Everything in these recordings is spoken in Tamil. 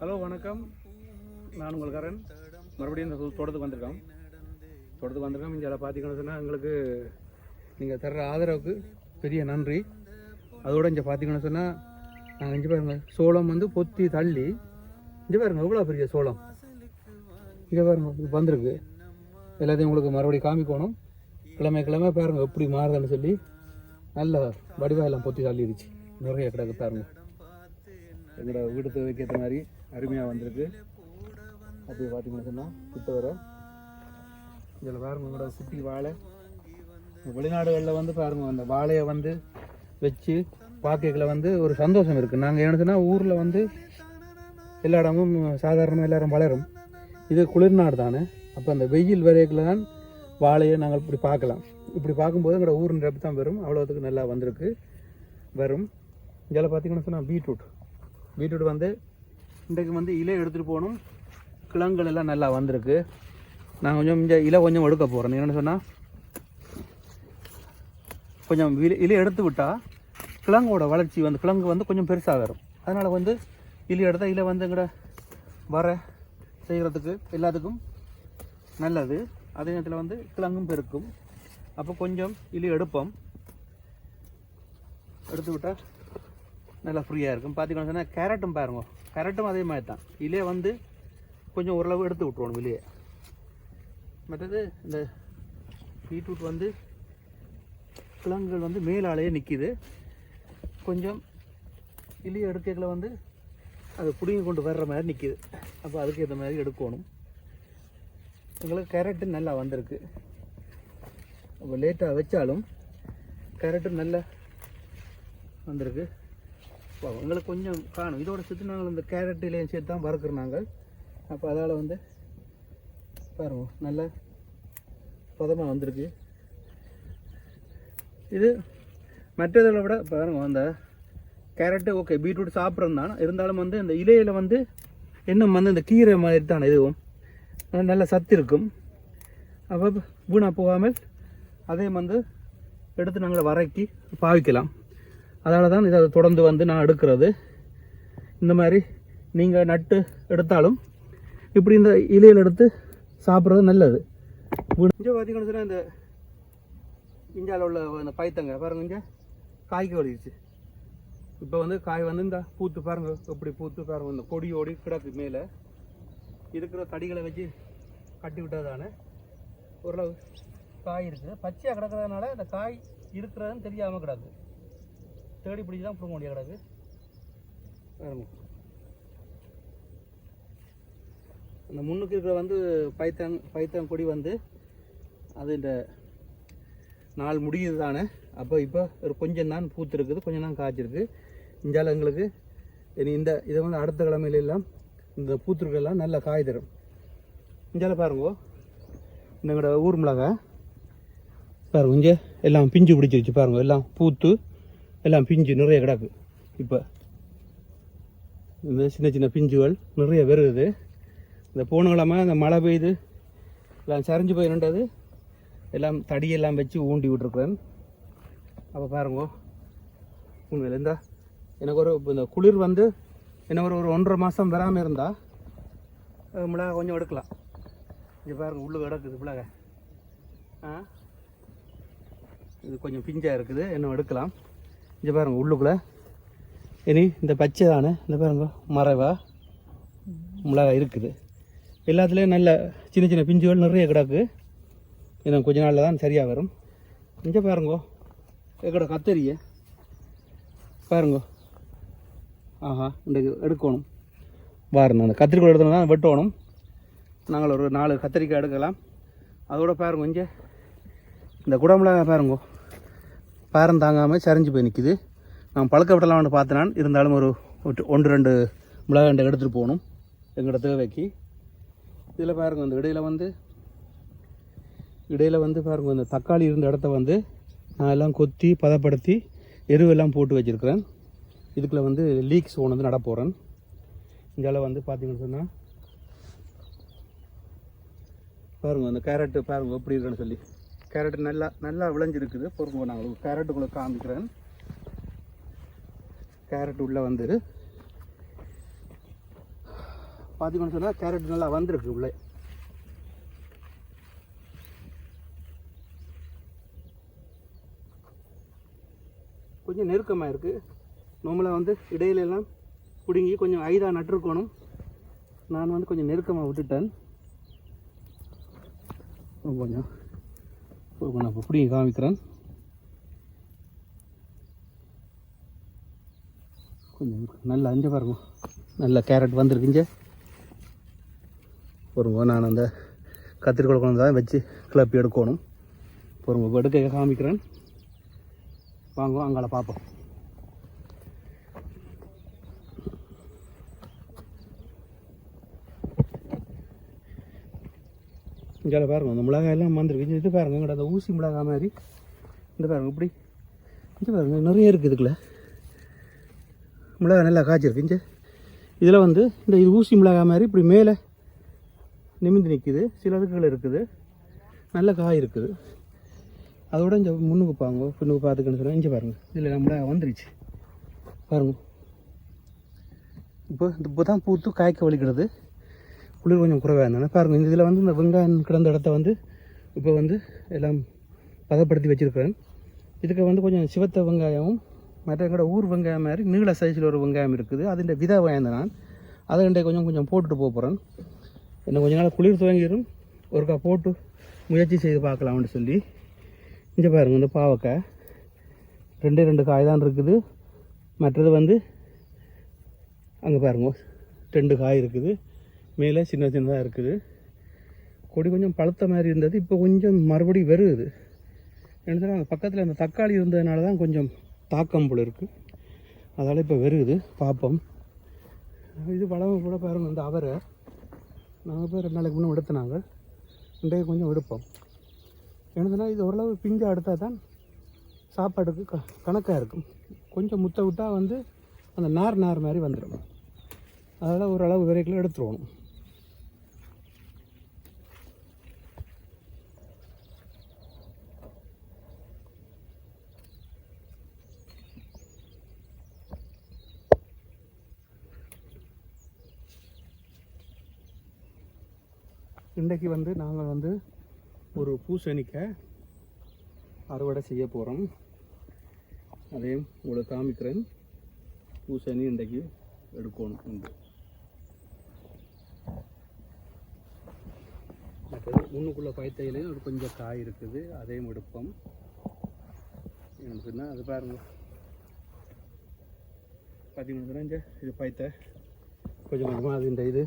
ஹலோ வணக்கம், நான் உங்கள் கரண். மறுபடியும் இந்த தோட்டத்துக்கு வந்திருக்கோம். இங்கே பார்த்தீங்கன்னு சொன்னால் எங்களுக்கு நீங்கள் தர்ற ஆதரவுக்கு பெரிய நன்றி. அதோடு இங்கே பார்த்தீங்கன்னு சொன்னால் நாங்கள் இங்கே பாருங்க, சோளம் வந்து பொத்தி தள்ளி இங்கே பாருங்க எவ்வளோ பெரிய சோளம் இங்கே பாருங்க வந்திருக்கு. எல்லாத்தையும் உங்களுக்கு மறுபடியும் காமிக்கணும். கிழமை பாருங்க எப்படி மாறுதுன்னு சொல்லி நல்ல வடிவாக எல்லாம் பொத்தி தள்ளிடுச்சு. நிறைய கிடக்கு பாருங்க. எங்களோட வீடு தேவைக்கேற்ற மாதிரி அருமையாக வந்திருக்கு. அப்படி பார்த்தீங்கன்னு சொன்னால் கிட்ட வர இதில் பாருங்க எங்களோட குட்டி வாழை. வெளிநாடுகளில் வந்து பாருங்க அந்த வாழையை வந்து வச்சு பார்க்கல வந்து ஒரு சந்தோஷம் இருக்குது. நாங்கள் என்ன சொன்னால் ஊரில் வந்து எல்லா இடமும் சாதாரணமாக எல்லாரும் வளரும். இது குளிர்நாடு தானே. அப்போ அந்த வெயில் வரையில் தான் வாழையை நாங்கள் இப்படி பார்க்கலாம். இப்படி பார்க்கும்போது எங்களோட ஊர் நிரப்பி தான் வரும். அவ்வளோத்துக்கு நல்லா வந்திருக்கு வரும். இதில் பார்த்தீங்கன்னு சொன்னால் பீட்ரூட் வந்து இன்றைக்கு வந்து இலை எடுத்துகிட்டு போகணும். கிழங்குகள் எல்லாம் நல்லா வந்திருக்கு. நான் கொஞ்சம் இந்த இலை கொஞ்சம் எடுக்க போகிறேன். என்னென்னு சொன்னால் கொஞ்சம் இலை எடுத்து விட்டால் கிழங்கோட வளர்ச்சி வந்து கிழங்கு வந்து கொஞ்சம் பெருசாக வரும். அதனால் வந்து இலை எடுத்தால் இலை வந்து எங்கட வர செய்கிறதுக்கு எல்லாத்துக்கும் நல்லது. அதே நேரத்தில் வந்து கிழங்கும் பெருக்கும். அப்போ கொஞ்சம் இலை எடுப்போம். எடுத்து விட்டால் நல்லா ஃப்ரீயாக இருக்கும். பார்த்திங்கன்னு சொன்னால் கேரட்டும் பாருங்க, கேரட்டும் அதே மாதிரி தான். இலையை வந்து கொஞ்சம் ஓரளவு எடுத்து விட்ருவோம் வெளியே. மற்றது இந்த பீட்ரூட் வந்து கிழங்குகள் வந்து மேலாலேயே நிற்கிது. கொஞ்சம் இலையை எடுக்கல வந்து அது பிடிங்கி கொண்டு வர்ற மாதிரி நிற்கிது. அப்போ அதுக்கு ஏற்ற மாதிரி எடுக்கணும். எங்களுக்கு கேரட்டு நல்லா வந்திருக்கு. அப்போ லேட்டாக வச்சாலும் கேரட்டு நல்லா வந்திருக்கு. எங்களுக்கு கொஞ்சம் காணும். இதோட சுற்றி நாங்கள் இந்த கேரட் இலையும் சேர்த்து தான் வறுக்கிறோம் நாங்கள். அப்போ அதால் வந்து பாருங்க நல்ல பதமாக வந்திருக்கு. இது மற்றதில் விட பாருங்க அந்த கேரட்டு ஓகே பீட்ரூட் சாப்பிட்றது தான். இருந்தாலும் வந்து இந்த இலையில் வந்து இன்னும் வந்து இந்த கீரை மாதிரி தான் இதுவும் நல்ல சத்து இருக்கும். அப்போ வீணாக போகாமல் அதே வந்து எடுத்து நாங்கள் வரைக்கி பாவிக்கலாம். அதனால தான் இதை தொடர்ந்து வந்து நான் எடுக்கிறது. இந்த மாதிரி நீங்கள் நட்டு எடுத்தாலும் இப்படி இந்த இலையில் எடுத்து சாப்பிட்றது நல்லது. இங்கே பார்த்தீங்கன்னு சொன்னால் இந்த இஞ்சாவில் உள்ள அந்த பைத்தங்க பாருங்கள், இங்கே காய்க்கு வலிடுச்சு. இப்போ வந்து காய் வந்து இந்த பூத்து பாருங்கள் எப்படி பூத்து பாருங்கள். இந்த கொடியோடி கிடக்கு மேலே இருக்கிற தடிகளை வச்சு கட்டி விட்டதானே ஓரளவு காய் இருக்குது. பச்சையாக கிடக்கிறதுனால இந்த காய் இருக்கிறதுன்னு தெரியாமல் கிடக்கு. தேடி பிடிச்சி தான் பிடுங்க முடியாது கிடக்கு. அந்த முன்னுக்கு இருக்கிற வந்து பைத்தன் கொடி வந்து அது இந்த நாள் முடியுது தானே. அப்போ இப்போ ஒரு கொஞ்சம் தான் பூத்துருக்குது, கொஞ்சம் தான் காய்ச்சிருக்கு. இஞ்சால எங்களுக்கு இனி இந்த இதை வந்து அடுத்த கிழமையிலெல்லாம் இந்த பூத்துருக்கெல்லாம் நல்ல காய் தரும். இஞ்சால பாருங்கோ, எங்களோட ஊர் மிளகாய் பாருங்க, இங்கே எல்லாம் பிஞ்சு பிடிச்சிருச்சு பாருங்க. எல்லாம் பூத்து எல்லாம் பிஞ்சு நிறைய கிடக்கு. இப்போ இந்த சின்ன சின்ன பிஞ்சுகள் நிறைய வருது. இந்த போன கிழமை இந்த மழை பெய்து எல்லாம் சரிஞ்சு போயின்றது எல்லாம் தடியெல்லாம் வச்சு ஊண்டி விட்டுருக்குறேன். அப்போ பாருங்க உண்மையில் இந்த எனக்கு ஒரு இந்த குளிர் வந்து என்ன ஒரு 1.5 மாதம் வராமல் இருந்தால் மிளகாய் கொஞ்சம் எடுக்கலாம். இங்கே பாருங்கள் உள்ளே கிடக்குது மிளகாய். இது கொஞ்சம் பிஞ்சாக இருக்குது, இன்னும் எடுக்கலாம். இங்கே பாருங்கள் உள்ளுக்குள்ளே இனி இந்த பச்சை தானே இந்த பாருங்க மறைவா மிளகாய் இருக்குது. எல்லாத்துலேயும் நல்ல சின்ன சின்ன பிஞ்சுகள் நிறைய கிடக்கு. இன்னும் கொஞ்ச நாளில் தான் சரியாக வரும். இங்கே பாருங்கோ எங்கட கத்தரியை பாருங்கோ. ஆஹா இன்றைக்கு எடுக்கணும் பாருங்க. அந்த கத்திரிக்காய் எடுத்தோம்னா தான் வெட்டணும். நாங்கள் ஒரு 4 கத்திரிக்காய் எடுக்கலாம். அதோட பாருங்க இங்கே இந்த குடமிளகாய் பாருங்கோ பாரம் தாங்காமல் சரிஞ்சு போய் நிற்கிது. நான் பழக்க விடலாம்னு பார்த்தேன். இருந்தாலும் ஒரு 1-2 மிளகாய் எடுத்துகிட்டு போகணும் எங்களோட தேவைக்கு. இதில் பாருங்கள் இந்த இடையில் வந்து பாருங்கள் இந்த தக்காளி இருந்த இடத்த வந்து நான் எல்லாம் கொத்தி பதப்படுத்தி எருவெல்லாம் போட்டு வச்சுருக்கிறேன். இதுக்குள்ளே வந்து லீக்ஸ் ஒன்று வந்து நட போகிறேன். இங்கே வந்து பார்த்தீங்கன்னு சொன்னால் பாருங்கள் அந்த கேரட்டு பாருங்கள் எப்படி இருக்குன்னு சொல்லி. கேரட்டு நல்லா விளைஞ்சிருக்குது. பொறுங்க நான் உங்களுக்கு கேரட்டுக்குள்ளே காமிக்கிறேன். கேரட் உள்ளே வந்து பார்த்தீங்கன்னு சொன்னால் கேரட் நல்லா வந்திருக்கு உள்ளே. கொஞ்சம் நெருக்கமாக இருக்குது. நம்மளை வந்து இடையிலெல்லாம் பிடுங்கி கொஞ்சம் ஐதாக நட்டுருக்கணும். நான் வந்து கொஞ்சம் நெருக்கமாக விட்டுட்டேன். கொஞ்சம் நான் இப்போ பிடிங்கி காமிக்கிறேன். கொஞ்சம் நல்லா அஞ்சு பாருங்க, நல்ல கேரட் வந்திருக்குங்க. பொறுங்க, நான் அந்த கத்திரிக்கோள் கொண்டு தான் வச்சு கிளப்பி எடுக்கணும். பொறுங்க, எடுக்க காமிக்கிறேன். வாங்க அங்கால பார்ப்போம். இங்கே பாருங்க, அந்த மிளகாய் எல்லாம் வந்துருக்கு. இது பாருங்க, இங்கே அந்த ஊசி மிளகாய் மாதிரி இந்த பாருங்க இப்படி இங்கே பாருங்க நிறைய இருக்குது. இதுக்குள்ள மிளகாய் நல்லா காய்ச்சிருக்கு. இங்கே இதில் வந்து இந்த இது ஊசி மிளகாய் மாதிரி இப்படி மேலே நிமிந்து நிற்குது. சில இதுக்குள்ள இருக்குது, நல்ல காய் இருக்குது. அதோட இங்கே முன்னுக்கு பாருங்க, பின்னுக்கு பார்த்துக்கன்னு சொன்னால் இங்கே பாருங்கள், இதில் மிளகாய் வந்துருச்சு பாருங்க. இப்போ தான் பூத்து காய்க்க வலிக்கிறது. குளிர் கொஞ்சம் குறைவாக இருந்தானே பாருங்கள். இந்த இதில் வந்து இந்த வெங்காயம் கிடந்த இடத்த வந்து இப்போ வந்து எல்லாம் பதப்படுத்தி வச்சுருக்கிறேன். இதுக்கு வந்து கொஞ்சம் சிவத்த வெங்காயமும் மற்ற கூட ஊர் வெங்காயம் மாதிரி நீள சைஸில் ஒரு வெங்காயம் இருக்குது. அதுண்ட விதை வாய்ந்த நான் அதை கொஞ்சம் போட்டுட்டு போகிறேன். இன்னும் கொஞ்ச நாள் குளிர் துவங்கிடும், ஒருக்கா போட்டு முயற்சி செய்து பார்க்கலாம்னு சொல்லி. இங்கே பாருங்கள், இந்த பாவக்காய் 2 காய் தான் இருக்குது. மற்றது வந்து அங்கே பாருங்க 2 காய் இருக்குது. மேலே சின்ன சின்னதாக இருக்குது. கொடி கொஞ்சம் பழுத்த மாதிரி இருந்தது, இப்போ கொஞ்சம் மறுபடியும் வருது. என்ன சொன்னால் அந்த பக்கத்தில் அந்த தக்காளி இருந்ததுனால தான் கொஞ்சம் தாக்கம் போல் இருக்குது. அதால் இப்போ வருது, பார்ப்போம். இது வளமை கூட பாருங்கள், இந்த அவரை நாங்கள் போய் 2 நாளைக்கு முன்னே எடுத்தினாங்க. இன்றைக்கு கொஞ்சம் எடுப்போம். என்னதுன்னா இது ஓரளவு பிஞ்சு எடுத்தால் தான் சாப்பாடுக்கு கணக்காக இருக்கும். கொஞ்சம் முத்த விட்டால் வந்து அந்த நார் மாதிரி வந்துடும். அதனால் ஓரளவு விரைக்கில் எடுத்துருவோம். இன்றைக்கு வந்து நாங்கள் வந்து ஒரு பூசணிக்காய் அறுவடை செய்ய போகிறோம். அதையும் உங்களுக்கு காமிக்கிறேன். பூசணி இன்றைக்கு எடுக்கணும் உண்டு. மற்றது முன்னுக்குள்ளே பைத்தையிலையும் ஒரு கொஞ்சம் காய் இருக்குது, அதையும் எடுப்போம். என்னன்னா அது பாருங்கள், பார்த்தீங்கன்னா இங்கே இது பைத்தை கொஞ்சம் கொஞ்சமாக அது இந்த இது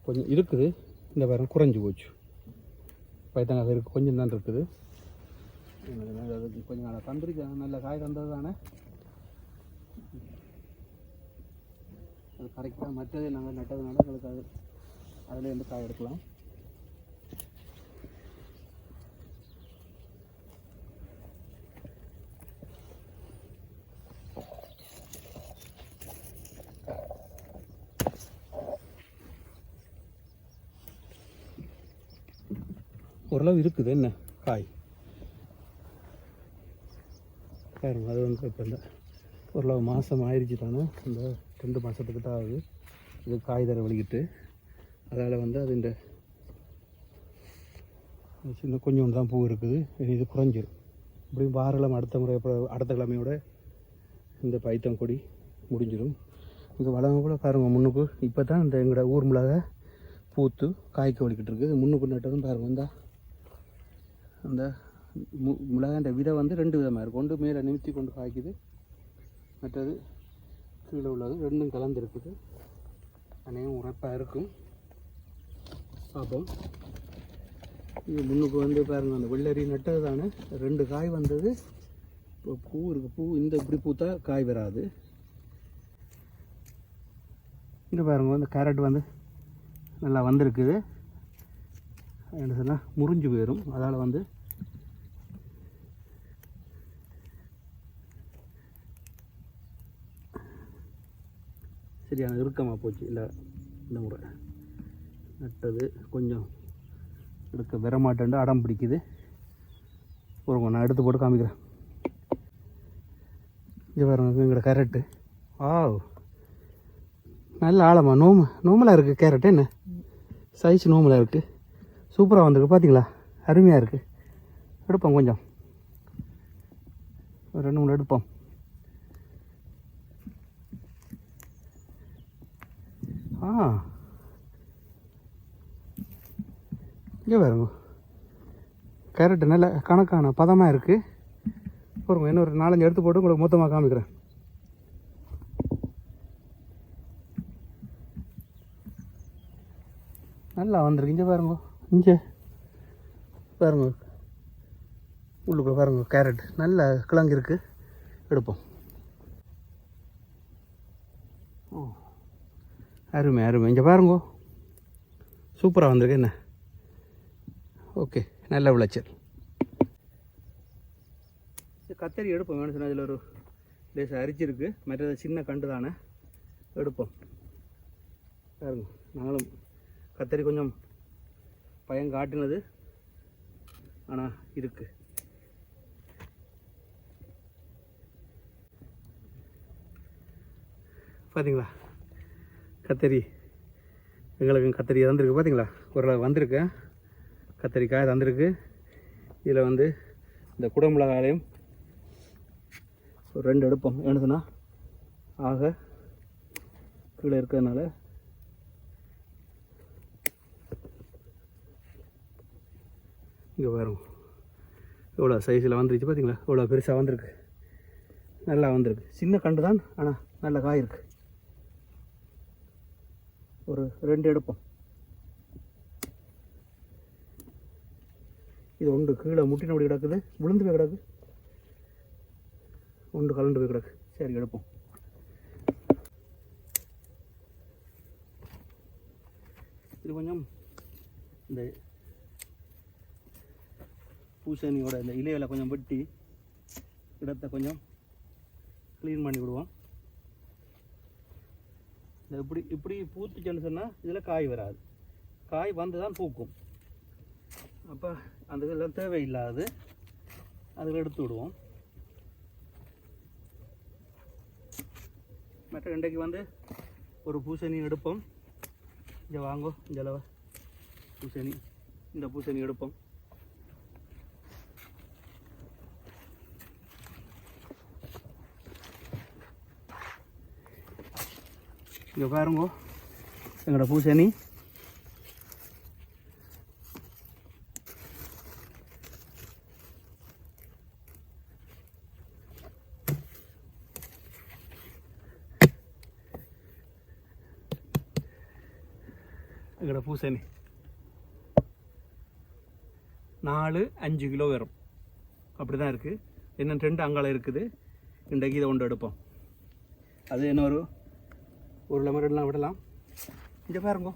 கொஞ்சம் இருக்குது. இந்த பாருங்க குறைஞ்சி போச்சு. பைத்தங்காய் இருக்குது, கொஞ்சம் தான் இருக்குது. அதுக்கு கொஞ்சம் நல்லா தந்திரிக்க நல்ல காய் தந்தது தானே. அது கரெக்டாக மற்றது நாங்கள் நட்டதுனால எங்களுக்கு அது அதுலேருந்து காய் எடுக்கலாம். ஓரளவு இருக்குது என்ன காய் பாருங்க. அது வந்து இப்போ இந்த ஓரளவு மாதம் ஆயிடுச்சு தானே, இந்த 2 மாதத்துக்கு தான் ஆகுது இது காய் தர வலிக்கிட்டு. அதால் வந்து அது இந்த சின்ன கொஞ்சம் தான் பூ இருக்குது. இது குறைஞ்சிடும். இப்படியும் வாரலாம் அடுத்த முறை அடுத்த கிழமையோட இந்த பைத்தம் கொடி முடிஞ்சிடும். இங்கே வளம் கூட பாருங்கள் முன்னுக்கு இப்போ தான் இந்த எங்களோட ஊர் மிளகாய் பூத்து காய்க்க வலிக்கிட்டு இருக்குது. முன்னுக்கு நட்டதும் பாருங்கள், இந்த அந்த மிளகாண்ட விதை வந்து 2 விதமாக இருக்கும். ஒன்று மேலே நிமித்தி கொண்டு காய்க்குது, மற்றது கீழே உள்ளது. 2ம் கலந்துருக்குது. அநேகம் உரைப்பாக இருக்கும். பார்ப்போம். இது முன்னுக்கு வந்து பாருங்கள், அந்த வெள்ளரி நட்டது தானே 2 காய் வந்தது. இப்போ பூ இருக்குது. பூ இந்த இப்படி பூத்தா காய் வராது. இங்கே பாருங்கள், இந்த கேரட் வந்து நல்லா வந்திருக்குது. என்ன சொன்னால் முறிஞ்சு போயிடும். அதால் வந்து சரியான இறுக்கமாக போச்சு. இல்லை இந்த முறை நட்டது கொஞ்சம் எடுக்க வரமாட்டேன்ட்டு அடம் பிடிக்குது. ஒரு நான் எடுத்து போட்டு காமிக்கிறேன். இங்கே பாருங்க, எங்களோட கேரட்டு நல்ல ஆழமா நோமலாக இருக்குது கேரட். என்ன சைஸ் நோமலாக இருக்குது. சூப்பராக வந்திருக்கு பார்த்தீங்களா, அருமையாக இருக்குது. எடுப்போம் கொஞ்சம், ஒரு 2-3 எடுப்போம். இங்கே பாருங்க, கேரட் நல்ல கணக்கான பதமாக இருக்குது. பாருங்க, இன்னொரு 4-5 எடுத்து போட்டு உங்களுக்கு மொத்தமாக காமிக்கிறேன். நல்லா வந்திருக்கு. இங்கே பாருங்க, இங்கே பாருங்க, உள்ளுக்குள்ள பாருங்க, கேரட் நல்ல கிழங்கு இருக்குது. எடுப்போம். அருமை அருமை. இங்கே பாருங்க, சூப்பராக வந்திருக்கு. என்ன ஓகே, நல்ல விளைச்சல். கத்தரி எடுப்போம். வேணும் சொன்னால் அதில் ஒரு லேசாக அரிச்சிருக்கு. மற்றது சின்ன கண்டு தானே, எடுப்போம். பாருங்க, நாங்களும் கத்தரி கொஞ்சம் பயம் காட்டினது, ஆனால் இருக்கு. பார்த்தீங்களா, கத்தரி எங்களுக்கு கத்தரி தந்துருக்கு. பார்த்தீங்களா, ஒரு வந்திருக்கு கத்தரிக்காய் தந்துருக்கு. இதில் வந்து இந்த குடமிளகாயும் ஒரு 2 எடுப்போம். என்னதுன்னா ஆக கீழே இருக்கிறதுனால இங்கே வரும். எவ்வளோ சைஸில் வந்துருச்சு பார்த்தீங்களா, எவ்வளோ பெருசாக வந்திருக்கு. நல்லா வந்திருக்கு. சின்ன கண்டு தான், ஆனால் நல்ல காய் இருக்குது. ஒரு 2 எடுப்போம். இது ஒன்று கீழே முட்டினபடி கிடக்குது, விழுந்து போய் கிடக்கு. ஒன்று கலண்டு போய் கிடக்கு. சரி, எடுப்போம். இது கொஞ்சம் இந்த பூசணியோட இந்த இலைகளை கொஞ்சம் வெட்டி இடத்தை கொஞ்சம் க்ளீன் பண்ணி விடுவோம். இந்த இப்படி பூத்துச்சுன்னு சொன்னால் இதில் காய் வராது. காய் வந்து தான் பூக்கும். அப்போ அந்த இதெல்லாம் தேவையில்லாது அதில் எடுத்து விடுவோம். மற்ற இன்றைக்கு வந்து ஒரு பூசணி எடுப்போம். இங்கே வாங்கோ, இந்த அளவு பூசணி, இந்த பூசணி எடுப்போம். இங்கே பாருங்கோ, எங்களோட பூசணி. எங்களோட பூசணி 4-5 கிலோ வரும். அப்படி தான் இருக்குது. இன்னும் 2 அங்காளம் இருக்குது. இன்றைக்கு இதை ஒன்று எடுப்போம். அது என்ன ஒரு லெமன் 2 விடலாம். இங்கே பாருங்க,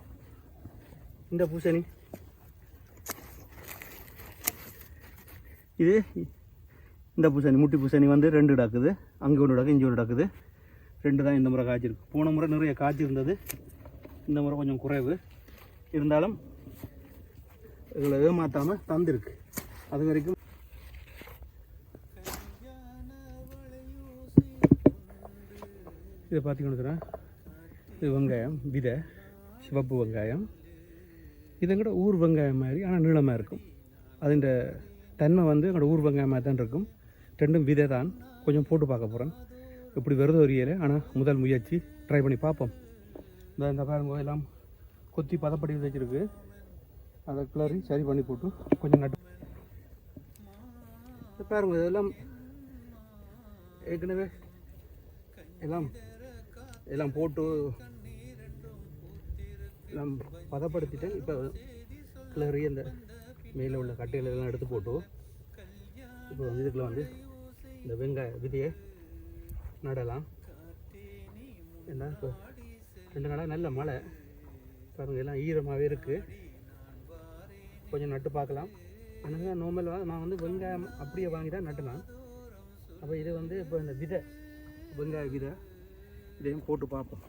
இந்த பூசணி இது, இந்த பூசணி முட்டி பூசணி வந்து 2 கிடக்குது. அங்கே ஒன்று கிடக்கு, இங்கே ஒன்று கிடக்குது. 2 தான் இந்த முறை காய்ச்சிருக்கு. போன முறை நிறைய காய்ச்சிருந்தது, இந்த முறை கொஞ்சம் குறைவு. இருந்தாலும் இதில் ஏமாற்றாமல் தந்துருக்கு. அது வரைக்கும் இதை பார்த்தீங்கன்னா இது வெங்காயம் விதை, சிவப்பு வெங்காயம். இதை கூட ஊர் வெங்காயம் மாதிரி, ஆனால் நீளமாக இருக்கும். அதுன்ற தன்மை வந்து எங்களோட ஊர் வெங்காயம் மாதிரி தான் இருக்கும். 2ம் விதை தான். கொஞ்சம் போட்டு பார்க்க போகிறேன் எப்படி வருது வரையில. ஆனால் முதல் முயற்சி, ட்ரை பண்ணி பார்ப்போம். இந்த பாருங்க, எல்லாம் கொத்தி பதப்படி வச்சுருக்கு. அதை கிளறி சரி பண்ணி போட்டு கொஞ்சம் நட்டு பாருங்க. இதெல்லாம் ஏற்கனவே எல்லாம் போட்டு எல்லாம் பதப்படுத்திட்டேன். இப்போ கிளறி அந்த மேலே உள்ள கட்டைகள் எல்லாம் எடுத்து போட்டு இப்போ வந்து இதுக்குள்ள வந்து இந்த வெங்காய விதையை நடலாம். ஏன்னா இப்போ 2 நாளாக நல்ல மழை பாருங்கள், எல்லாம் ஈரமாகவே இருக்குது. கொஞ்சம் நட்டு பார்க்கலாம். ஆனால் நார்மலாக நான் வந்து வெங்காயம் அப்படியே வாங்கி தான் நட்டுனேன். அப்போ இது வந்து இப்போ இந்த விதை, வெங்காய விதை, இதையும் போட்டு பார்ப்போம்.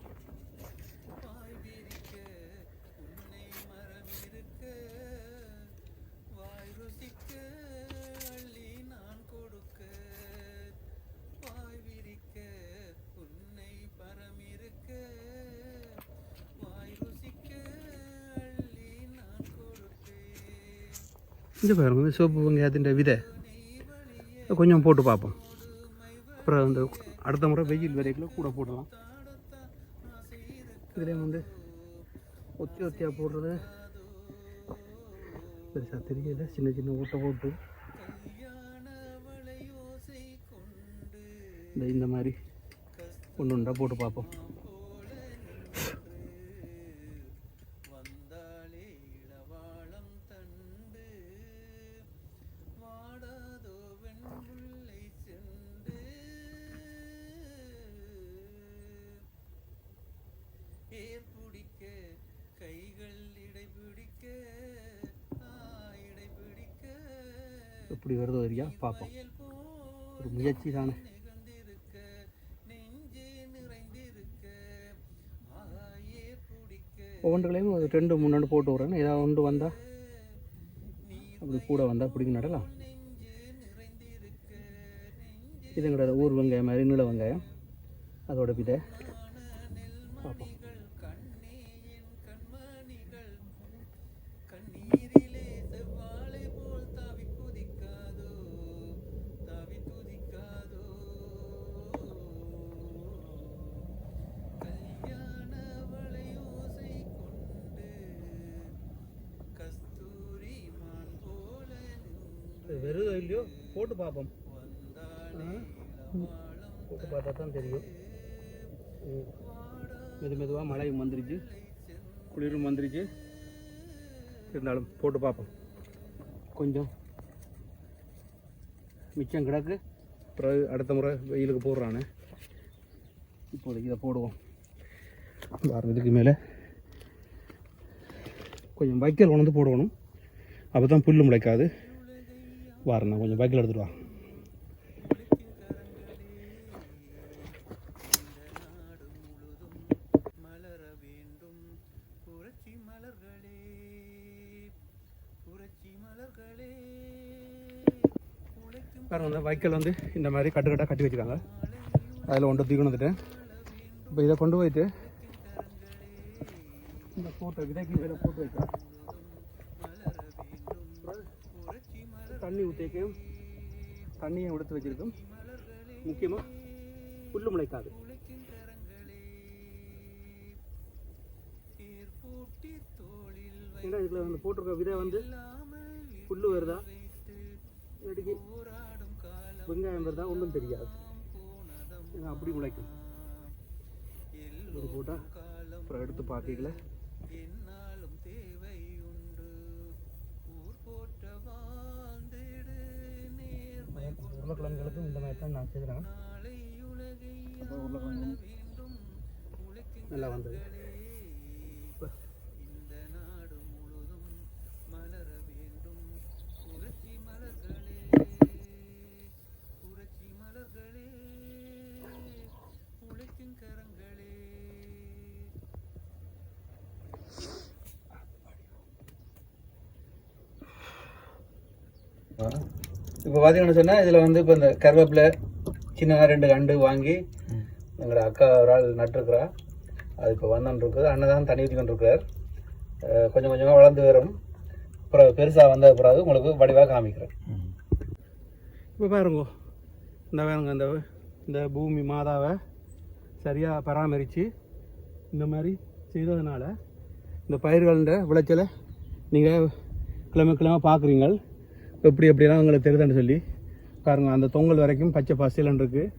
இங்கே பாருங்க இந்த சிவப்பு வெங்காயத்தின் விதை கொஞ்சம் போட்டு பார்ப்போம். அப்புறம் இந்த அடுத்த முறை வெயில் வரைக்கும் கூட போடலாம். இதுலேயும் வந்து ஒத்தியாக போடுறது பெருசாக தெரியல. சின்ன சின்ன ஊட்ட போட்டு இந்த மாதிரி ஒன்று ஒன்றா போட்டு பார்ப்போம். எப்படி வருதோ வரியா பார்ப்போம். ஒரு முயற்சி தானே. ஒவ்வொன்றுகளையும் ஒரு 2-3 போட்டு விட்றேன். ஏதாவது ஒன்று வந்தால் அப்படி கூட வந்தால் பிடிக்க நடலாம். இது எங்களோட ஊர் வெங்காயம் மாதிரி நீள வெங்காயம், அதோட விதை பார்ப்போம். வெறுதோ இல்லையோ போட்டு பார்ப்போம். போட்டு பார்த்தா தான் தெரியும். மெதுவாக மழையும் வந்துருச்சு, குளிரும் வந்துருச்சு. இருந்தாலும் போட்டு பார்ப்போம். கொஞ்சம் மிச்சம் கிடக்கு. பிறகு அடுத்த முறை வெயிலுக்கு போடுறானே. இப்போதைக்கு இதை போடுவோம். இதுக்கு மேலே கொஞ்சம் வைக்கல் கொண்டு வந்து போடணும். அப்போ தான் புல் முளைக்காது. வாரண்ணா கொஞ்சம் பைக்கில் எடுத்துட்டு வா. பாருங்க இந்த வைக்கல் வந்து இந்த மாதிரி கட்டுக்கட்டாக கட்டி வச்சுருக்காங்க. அதில் ஒன்று தூக்கி வந்துட்டேன். இப்போ இதை கொண்டு போயிட்டு இந்த போட்டு விதைக்கு மேலே போட்டு வைக்கிறேன். தண்ணி ஊற்றிக்கும், தண்ணியை எடுத்து வச்சிருக்கோம். முக்கியமாக புல்லு முளைக்காது. ஏன்னா இதில் வந்து போட்டிருக்க விதை வந்து புல்லு வருதா இல்லாட்டிக்கு வெங்காயம் வருதா ஒன்றும் தெரியாது. ஏன்னா அப்படி முளைக்கும். இது போட்டால் அப்புறம் எடுத்து பார்க்கல. உருளைக்கிழங்குகளுக்கும் இந்த மாதிரி தான் நான் செய்கிறேன். அப்போ உருளைக்கிழங்கு நல்லா வந்தது. இப்போ பார்த்தீங்கன்னு சொன்னால் இதில் வந்து இப்போ இந்த கருவேப்பிலை சின்னதாக 2 கண்டு வாங்கி எங்களோட அக்கா ஒரு ஆள் நட்டுருக்குறா. அது இப்போ வந்துருக்குது. அண்ணன் தான் தண்ணி ஊற்றி கொண்டிருக்கிறார். கொஞ்சம் கொஞ்சமாக வளர்ந்து வரும். அப்புறம் பெருசாக வந்த பிறகு உங்களுக்கு வடிவாக காமிக்கிறேன். இப்போ பாருங்க இந்த வேணுங்க இந்த பூமி மாதாவை சரியாக பராமரித்து இந்த மாதிரி செய்ததுனால இந்த பயிர்கள விளைச்சலை நீங்கள் கிழமை பார்க்குறீங்க. எப்படியெல்லாம் உங்களுக்கு தெரியுதுன்னு சொல்லி பாருங்கள். அந்த தொங்கல் வரைக்கும் பச்சை பசைலன்னு இருக்குது.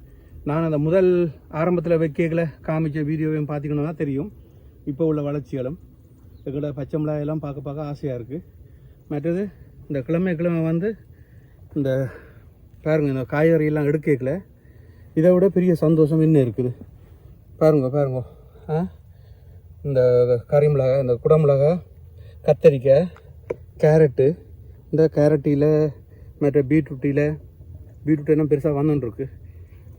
நான் அந்த முதல் ஆரம்பத்தில் வைக்கல காமிச்ச வீடியோவையும் பார்த்திங்கன்னா தான் தெரியும் இப்போ உள்ள வளர்ச்சிகளும். எங்களோட பச்சை மிளகாயெல்லாம் பார்க்க ஆசையாக இருக்குது. மற்றது இந்த கிழமை வந்து இந்த பாருங்கள் இந்த காய்கறியெல்லாம் எடுக்கல இதை விட பெரிய சந்தோஷம் இன்னும் இருக்குது. பாருங்க இந்த கறிமிளகாய், இந்த குடமிளகாய், கத்தரிக்காய், கேரட்டு, இந்த கேரட்டியில் மற்ற பீட்ரூட் என்ன பெருசாக வந்துருக்கு.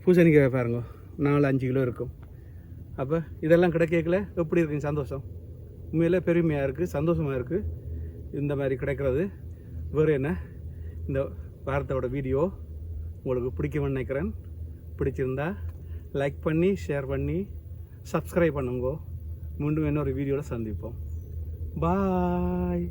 பூசணிக்காய் பாருங்க 4-5 கிலோ இருக்கும். அப்போ இதெல்லாம் கிடைக்கல எப்படி இருக்குங்க சந்தோஷம். உண்மையிலே பெருமையாக இருக்குது, சந்தோஷமாக இருக்குது இந்த மாதிரி கிடைக்கிறது. வேறு என்ன, இந்த வாரத்தோட வீடியோ உங்களுக்கு பிடிக்கும்னு நினைக்கிறேன். பிடிச்சிருந்தா லைக் பண்ணி ஷேர் பண்ணி சப்ஸ்கிரைப் பண்ணுங்க. மீண்டும் இன்னொரு வீடியோவில் சந்திப்போம். பாய்.